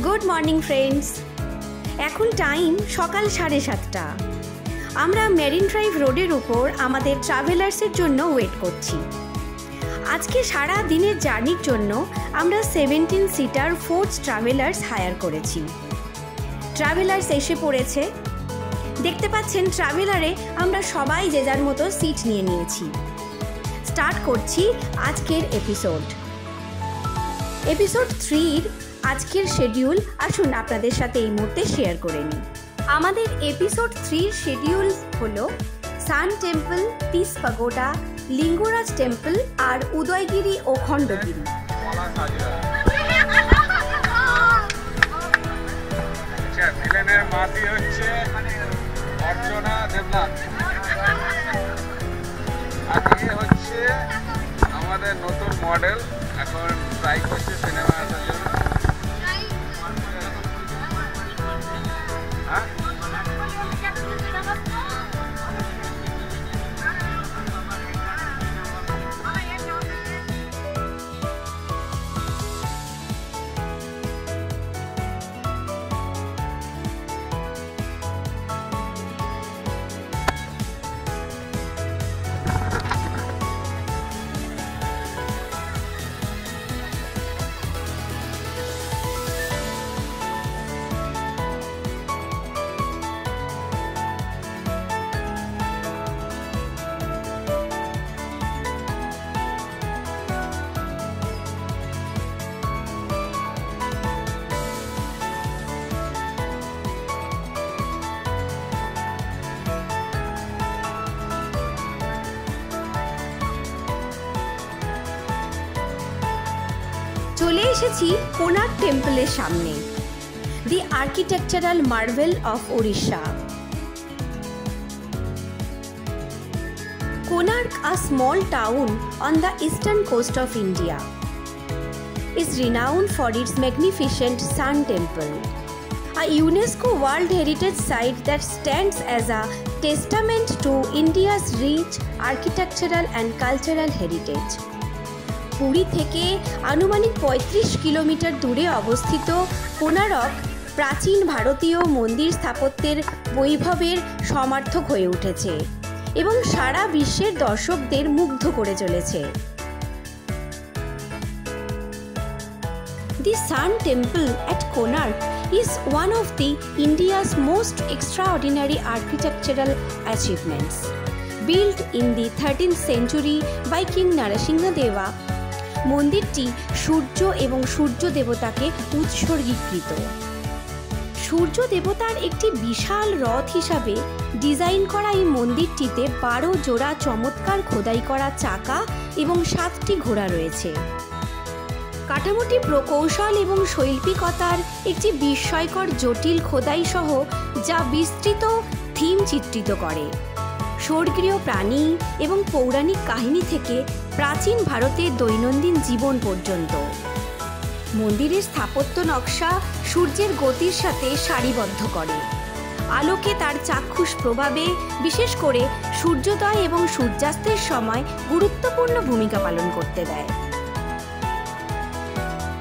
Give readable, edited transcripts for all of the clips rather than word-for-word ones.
Good morning friends. এখন time সকাল 7:30। আমরা মেরিন ড্রাইভ রোডের উপর আমাদের ট্রাভেলার্সের জন্য ওয়েট করছি। আজকে সারা দিনের জার্নির জন্য আমরা 17 সিটার ফোর্স ট্রাভেলার্স হায়ার করেছি। ট্রাভেলার্স এসে পড়েছে। দেখতে পাচ্ছেন ট্রাভেলারে আমরা সবাই যে যার মতো সিট নিয়ে নিয়েছি। স্টার্ট করছি আজকের এপিসোড 3-র আজকের শিডিউল। আসুন আপনাদের সাথে এই মুহূর্তে শেয়ার করে নিই। আমাদের এপিসোড 3-র শিডিউল হলো sun temple, peace pagoda, Lingaraj temple আর উদয়গিরি ও খণ্ডগিরি। ভিলেনের মাটি হচ্ছে অর্চনা দেবনাথ, আর এ হচ্ছে আমাদের নতুন মডেল, এখন ট্রাই করছে সিনেমা আসার জন্য। চলে এসেছি কোনার্ক টেম্পলের সামনে, the architectural marvel of Odisha. Konark, a small town on the eastern coast of India, is renowned for its magnificent Sun Temple, a UNESCO World Heritage Site that stands as a testament to India's rich architectural and cultural heritage. Puri থেকে আনুমানিক 35 kilometre দূরে অবস্থিত কোনারক প্রাচীন ভারতীয় মন্দির স্থাপত্যের বৈভবের সমার্থক হয়ে উঠেছে এবং সারা বিশ্বের দর্শকদের মুগ্ধ করে চলেছে। The Sun Temple at Konark is one of the India's most extraordinary architectural achievements. Built in the 13th century by King Narasimha Deva, মন্দিরটি সূর্য এবং সূর্য দেবতাকে উৎসর্গীকৃত। সূর্য দেবতার একটি বিশাল রথ হিসাবে ডিজাইন করা এই মন্দিরটিতে 12 জোড়া চমৎকার খোদাই করা চাকা এবং 7টি ঘোড়া রয়েছে। কাঠামোটি প্রকৌশল এবং শৈল্পিকতার একটি বিস্ময়কর জটিল খোদাই সহ, যা বিস্তৃত থিম চিত্রিত করে। স্বর্গীয় প্রাণী এবং পৌরাণিক কাহিনী থেকে প্রাচীন ভারতের দৈনন্দিন জীবন পর্যন্ত। মন্দিরের স্থাপত্য নকশা সূর্যের গতির সাথে সারিবদ্ধ করে, আলোকে তার চাক্ষুষ প্রভাবে, বিশেষ করে সূর্যোদয় এবং সূর্যাস্তের সময় গুরুত্বপূর্ণ ভূমিকা পালন করতে দেয়।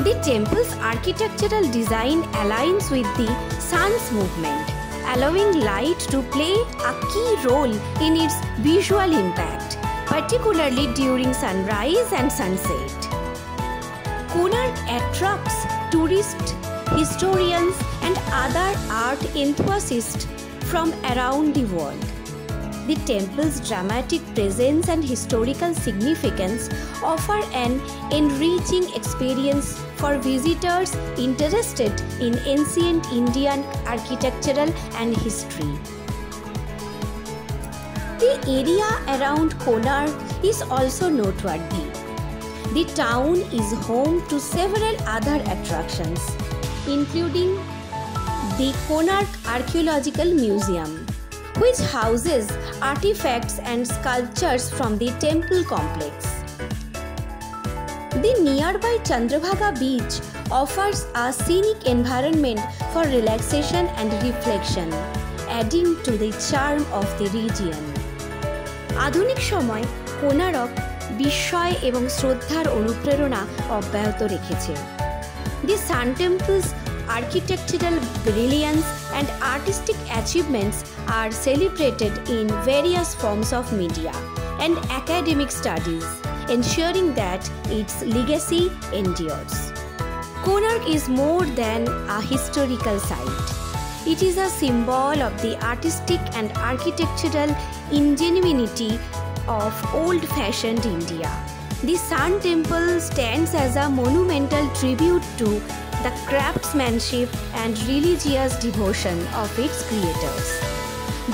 The temple's architectural design aligns with the sun's movement, allowing light to play a key role in its visual impact, particularly during sunrise and sunset. Konark attracts tourists, historians, and other art enthusiasts from around the world. The temple's dramatic presence and historical significance offer an enriching experience for visitors interested in ancient Indian architectural and history. The area around Konark is also noteworthy. The town is home to several other attractions, including the Konark Archaeological Museum, which houses artifacts and sculptures from the temple complex. The nearby Chandrabhaga beach offers a scenic environment for relaxation and reflection, adding to the charm of the region. আধুনিক সময় কোনারক বিস্ময় এবং শ্রদ্ধার অনুপ্রেরণা অব্যাহত রেখেছে। The Sun Temple's architectural brilliance and artistic achievements are celebrated in various forms of media and academic studies, ensuring that its legacy endures. Konark is more than a historical site. It is a symbol of the artistic and architectural ingenuity of old-fashioned India. The Sun Temple stands as a monumental tribute to the craftsmanship and religious devotion of its creators.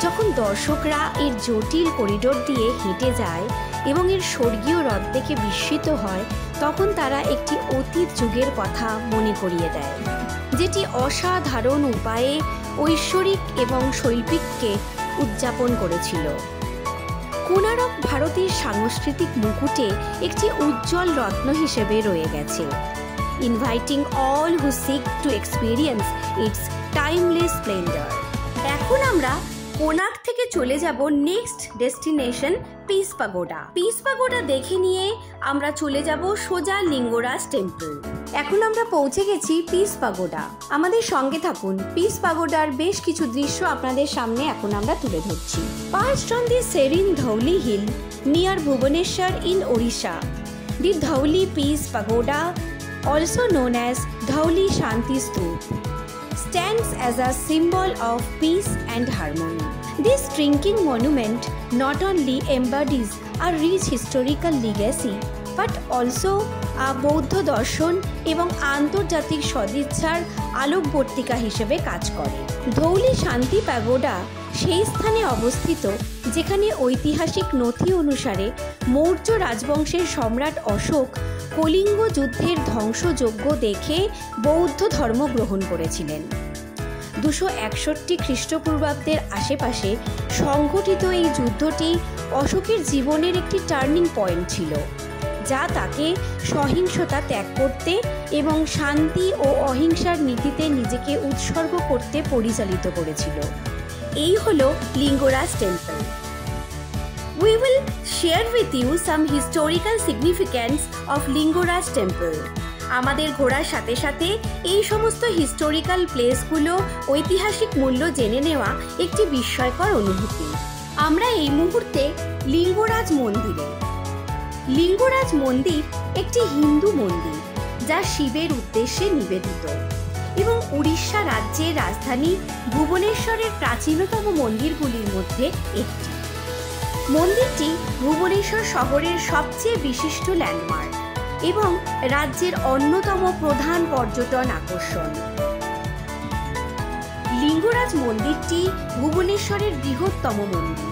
যখন দর্শকরা এর জটিল corridor দিয়ে হেঁটে যায় এবং এর স্বর্গীয় হ্রদ দেখে বিস্মিত হয়, তখন তারা একটি অতীত যুগের কথা মনে করিয়ে দেয়, যেটি অসাধারণ উপায়ে ঐশ্বরিক এবং শৈল্পিককে উদযাপন করেছিল। কোনারক ভারতের সাংস্কৃতিক মুকুটে একটি উজ্জ্বল রত্ন হিসেবে রয়ে গেছে, inviting all who seek to experience its timeless splendour. এখন আমরা কোনার্ক থেকে চলে যাব next destination peace pagoda. Peace pagoda দেখে নিয়ে আমরা চলে যাব সোজা লিঙ্গরাজ টেম্পল। এখন আমরা পৌঁছে গেছি পিস পাগোডা। আমাদের সঙ্গে থাকুন, পিস পাগোডার বেশ কিছু দৃশ্য আপনাদের সামনে এখন আমরা তুলে ধরছি। Perched on the serene Dhauli hill near Bhubaneswar in Odisha, the Dhauli Peace Pagoda, also known as Dhauli Shanti Stup, stands as a symbol of peace and harmony. This striking monument not only embodies a rich historical legacy but also a বৌদ্ধ দর্শন এবং আন্তর্জাতিক সদিচ্ছার আলোকবর্তিকা হিসেবে কাজ করে। ধৌলি শান্তি pagoda সেই স্থানে অবস্থিত যেখানে ঐতিহাসিক নথি অনুসারে মৌর্য রাজবংশের সম্রাট অশোক কলিঙ্গ যুদ্ধের ধ্বংসযজ্ঞ দেখে বৌদ্ধ ধর্ম গ্রহণ করেছিলেন। 261 খ্রিস্টপূর্বাব্দের আশেপাশে সংঘটিত এই যুদ্ধটি অশোকের জীবনের একটি টার্নিং পয়েন্ট ছিল, যা তাকে সহিংসতা ত্যাগ করতে এবং শান্তি ও অহিংসার নীতিতে নিজেকে উৎসর্গ করতে পরিচালিত করেছিল। এই হলো Lingaraj temple. We will share with you some historical significance of Lingaraj temple. আমাদের ঘোরার সাথে সাথে এই সমস্ত হিস্টোরিক্যাল প্লেসগুলো ঐতিহাসিক মূল্য জেনে নেওয়া একটি বিস্ময়কর অনুভূতি। আমরা এই মুহূর্তে লিঙ্গরাজ মন্দিরে। লিঙ্গরাজ মন্দির একটি হিন্দু মন্দির যা শিবের উদ্দেশ্যে নিবেদিত এবং উড়িষ্যা রাজ্যের রাজধানী ভুবনেশ্বরের প্রাচীনতম মন্দিরগুলির মধ্যে একটি। মন্দিরটি ভুবনেশ্বর শহরের সবচেয়ে বিশিষ্ট ল্যান্ডমার্ক এবং রাজ্যের অন্যতম প্রধান পর্যটন আকর্ষণ। লিঙ্গরাজ মন্দিরটি ভুবনেশ্বরের বৃহত্তম মন্দির।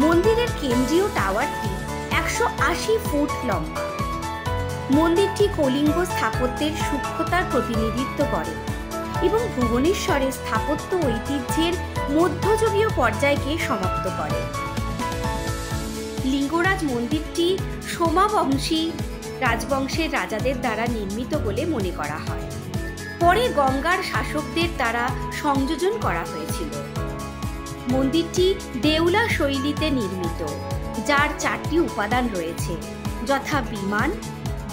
মন্দিরের কেন্দ্রীয় টাওয়ারটি 180 ফুট লম্বা। মন্দিরটি কলিঙ্গ স্থাপত্যের সূক্ষ্মতার প্রতিনিধিত্ব করে এবং ভুবনেশ্বরের স্থাপত্য ঐতিহ্যের মধ্যযুগীয় পর্যায়কে সমাপ্ত করে। লিঙ্গরাজ মন্দিরটি সোমাবংশী রাজবংশের রাজাদের দ্বারা নির্মিত বলে মনে করা হয়। পরে গঙ্গার শাসকদের দ্বারা সংযোজন করা হয়েছিল। মন্দিরটি দেউলা শৈলীতে নির্মিত, যার 4টি উপাদান রয়েছে, যথা বিমান,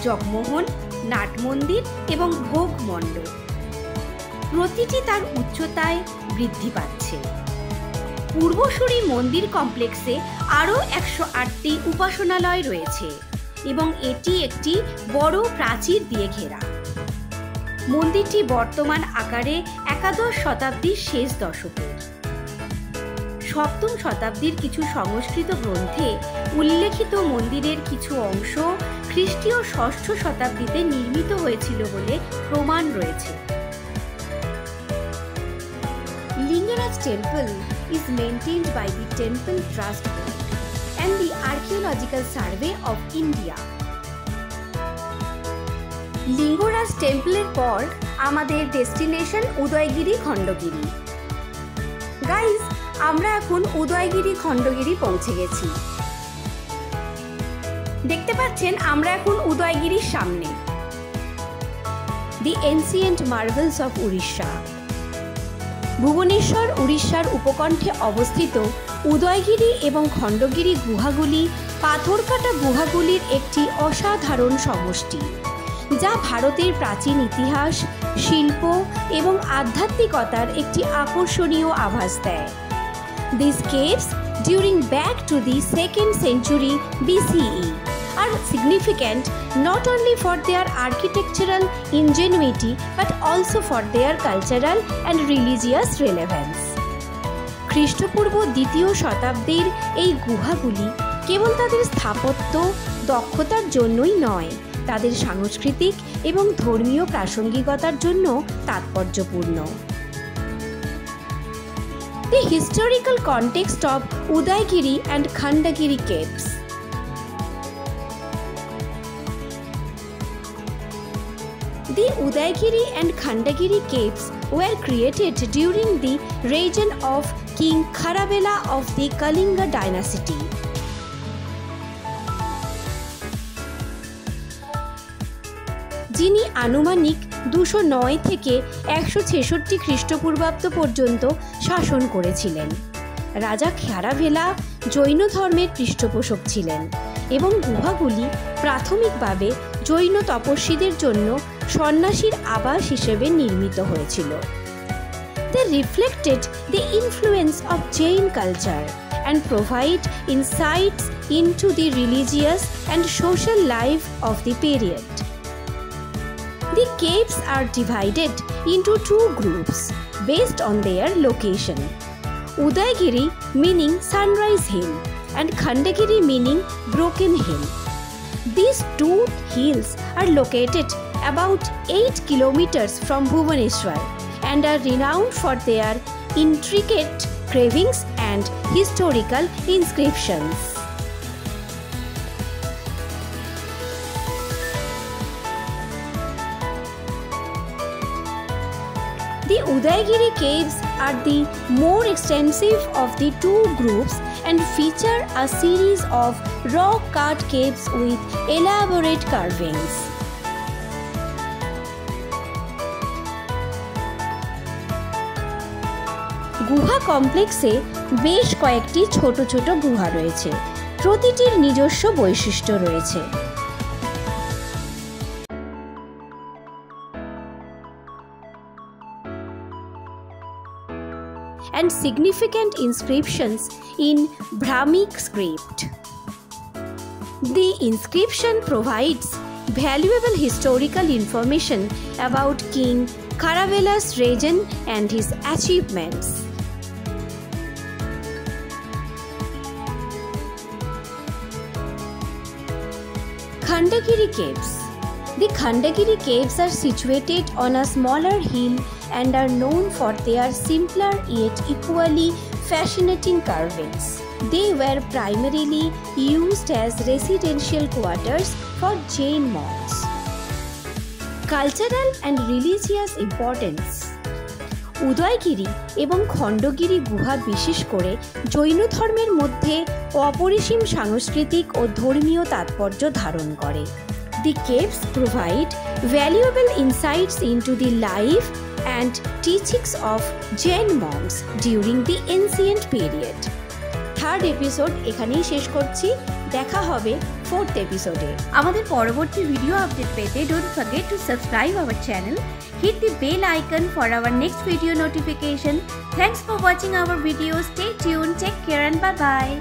জগমোহন, নাটমন্দির এবং ভোগ মণ্ডপ। প্রতিটি তার উচ্চতায় বৃদ্ধি পাচ্ছে। পূর্বসূরি মন্দির কমপ্লেক্সে আরও 108টি উপাসনালয় রয়েছে এবং এটি একটি বড় প্রাচীর দিয়ে ঘেরা। মন্দিরটি বর্তমান আকারে একাদশ শতাব্দীর শেষ দশকের। সপ্তম শতাব্দীর কিছু সংস্কৃত গ্রন্থে উল্লেখিত মন্দিরের কিছু অংশ খ্রিস্টীয় ষষ্ঠ শতাব্দীতে নির্মিত হয়েছিল বলে প্রমাণ রয়েছে। Lingaraj temple is maintained by the Temple Trust Board and the Archaeological Survey of India. Lingaraj টেম্পলের পর আমাদের ডেস্টিনেশন উদয়গিরি খণ্ডগিরি। গাইজ, আমরা এখন উদয়গিরি খণ্ডগিরি পৌঁছে গেছি। দেখতে পাচ্ছেন আমরা এখন উদয়গিরির সামনে। The ancient marvels of Orissa. Bhubaneswar উড়িষ্যার উপকণ্ঠে অবস্থিত উদয়গিরি এবং খণ্ডগিরি গুহাগুলি পাথরকাটা গুহাগুলির একটি অসাধারণ সমষ্টি, যা ভারতের প্রাচীন ইতিহাস, শিল্প এবং আধ্যাত্মিকতার একটি আকর্ষণীয় আভাস দেয়। These caves during back to the 2nd century BCE are significant not only for their architectural ingenuity but also for their cultural and religious relevance. খ্রিস্টপূর্ব 2য় শতাব্দীর এই গুহাগুলি কেবল তাদের স্থাপত্য দক্ষতার জন্যই নয়, তাদের সাংস্কৃতিক এবং ধর্মীয় প্রাসঙ্গিকতার জন্য তাৎপর্যপূর্ণ। The historical context of Udaygiri and Khandagiri caves. The Udaygiri and Khandagiri caves were created during the reign of King Kharavela of the Kalinga dynasty. যিনি আনুমানিক 209 থেকে 166 খ্রিস্টপূর্বাব্দ পর্যন্ত শাসন করেছিলেন। রাজা খারাভেলা জৈন ধর্মের পৃষ্ঠপোষক ছিলেন এবং গুহাগুলি প্রাথমিকভাবে জৈন তপস্বীদের জন্য সন্ন্যাসীর আবাস হিসেবে নির্মিত হয়েছিল। They reflected the influence of Jain culture and provide insights into the religious and social life of the period. The caves are divided into 2 groups based on their location. Udaygiri meaning Sunrise Hill and Khandagiri meaning Broken Hill. These 2 hills are located about 8 kilometers from Bhubaneswar and are renowned for their intricate carvings and historical inscriptions. The Udaygiri caves are the more extensive of the 2 groups and feature a series of rock-cut caves with elaborate carvings. গুহা কমপ্লেক্সে বেশ কয়েকটি ছোট ছোট গুহা রয়েছে, প্রতিটির নিজস্ব বৈশিষ্ট্য রয়েছে। And significant inscriptions in Brahmic script. The inscription provides valuable historical information about King Kharavela's reign and his achievements. Khandagiri Caves. The Khandagiri Caves are situated on a smaller hill and are known for their simpler yet equally fascinating carvings. They were primarily used as residential quarters for Jain monks. Cultural and religious importance. Udayagiri এবং খণ্ডগিরি গুহা বিশেষ করে জৈন ধর্মের মধ্যে অপরিসীম সাংস্কৃতিক ও ধর্মীয় তাৎপর্য ধারণ করে। The caves provide valuable insights into the life and teachings of Jain monks during the ancient period. 3rd episode এখানেই শেষ করছি, দেখা হবে 4th এপিসোডে। আমাদের পরবর্তী ভিডিও আপডেট পেতে don't forget to subscribe our channel, hit the bell icon for our next video notification. Thanks for watching our video. Stay tuned, take care and bye bye.